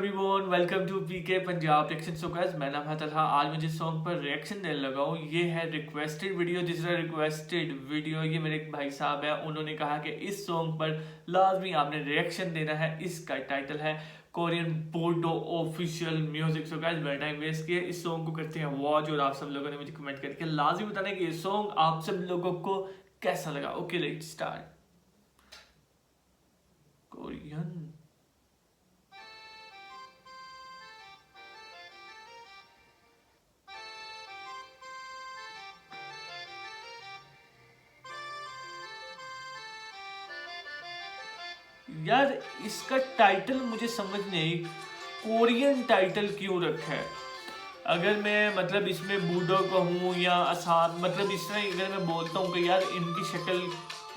Everyone, welcome to PK Punjab reaction. So guys, मैं नाम है तलहा। आज मैं जिस सॉन्ग पर रिएक्शन देने लगा हूँ ये है रिक्वेस्टेड वीडियो। जिसका रिक्वेस्टेड वीडियो ये मेरे एक भाई साहब है, उन्होंने कहा कि इस सॉन्ग पर लाजमी आपने रिएक्शन देना है। इसका टाइटल है कोरियन बोर्डो ऑफिशियल म्यूजिक। सो गाइस, मेरा टाइम वेस्ट किया, इस सॉन्ग को करते हैं वॉच। और आप सब लोगों ने मुझे कमेंट करके लाजमी बताना कि ये सॉन्ग आप सब लोगों को कैसा लगा। Okay, let's start. कोरियन यार, इसका टाइटल मुझे समझ नहीं आई, कोरियन टाइटल क्यों रखा है। अगर मैं मतलब इसमें बूडो कहूँ या आसाम, मतलब इस तरह अगर मैं बोलता हूँ कि यार इनकी शक्ल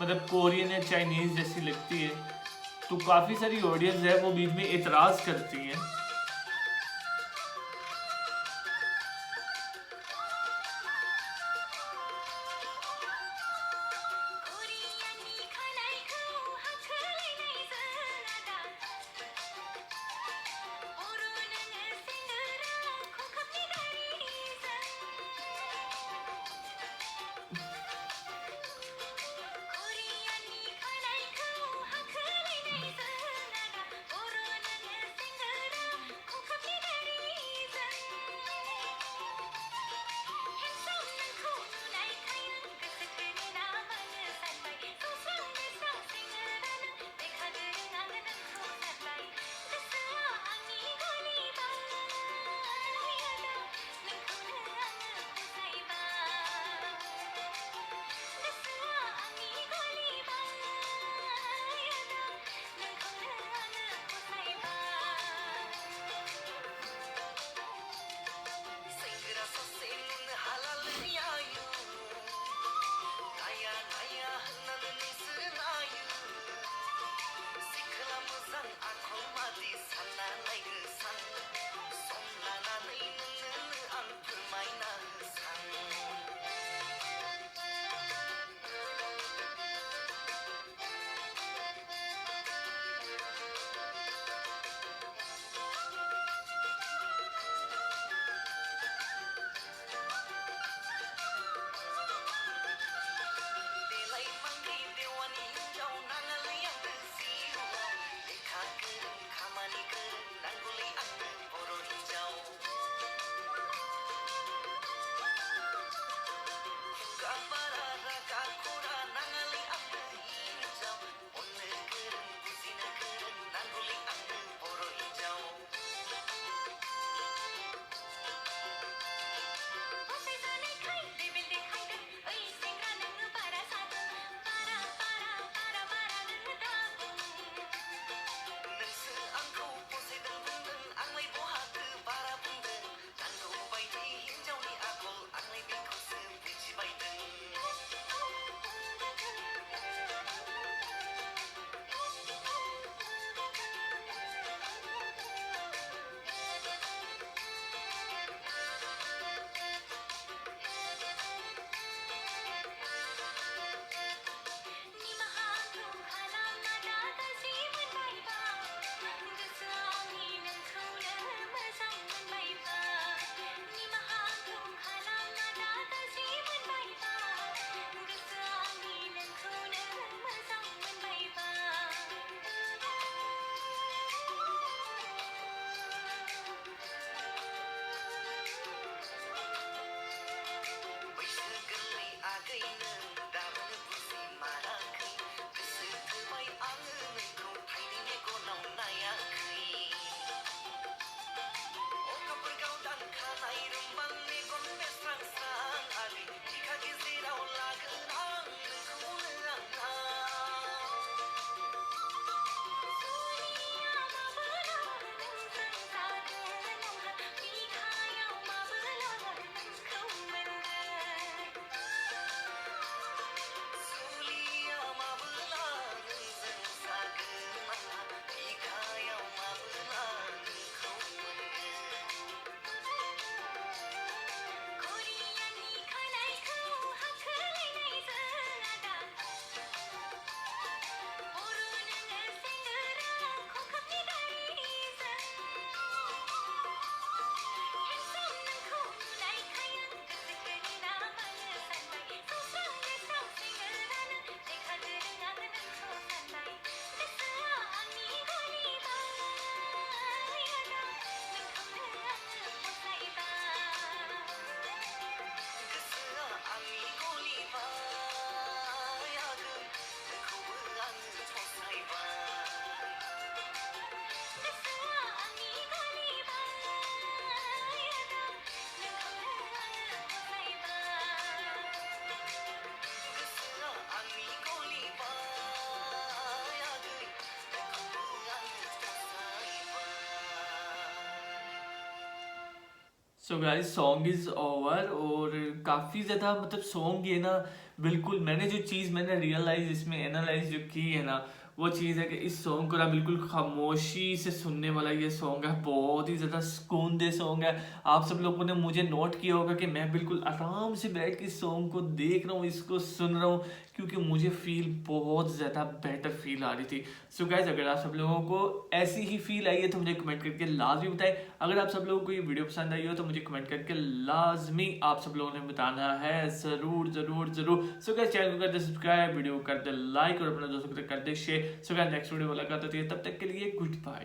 मतलब कोरियन या चाइनीज जैसी लगती है, तो काफ़ी सारी ऑडियंस है वो बीच में एतराज़ करती हैं। So guys song is over. और काफ़ी ज़्यादा मतलब सॉन्ग ये ना, बिल्कुल मैंने जो चीज़ मैंने रियलाइज इसमें एनालाइज जो की है ना, वो चीज़ है कि इस सॉन्ग को ना बिल्कुल खामोशी से सुनने वाला ये सॉन्ग है। बहुत ही ज़्यादा सुकून दे सॉन्ग है। आप सब लोगों ने मुझे नोट किया होगा कि मैं बिल्कुल आराम से बैठ के इस सॉन्ग को देख रहा हूँ, इसको सुन रहा हूँ, क्योंकि मुझे फील बहुत ज़्यादा बेटर फील आ रही थी। सो गाइस अगर आप सब लोगों को ऐसी ही फील आई है तो मुझे कमेंट करके लाजमी बताएं। अगर आप सब लोगों को ये वीडियो पसंद आई हो तो मुझे कमेंट करके लाजमी आप सब लोगों ने बताना है, ज़रूर ज़रूर ज़रूर। सो गाइस चैनल को कर दे सब्सक्राइब, वीडियो को कर दे लाइक और अपने दोस्तों को कर दे share. So guys next video मुलाकात होती है, तब तक के लिए गुड बाय।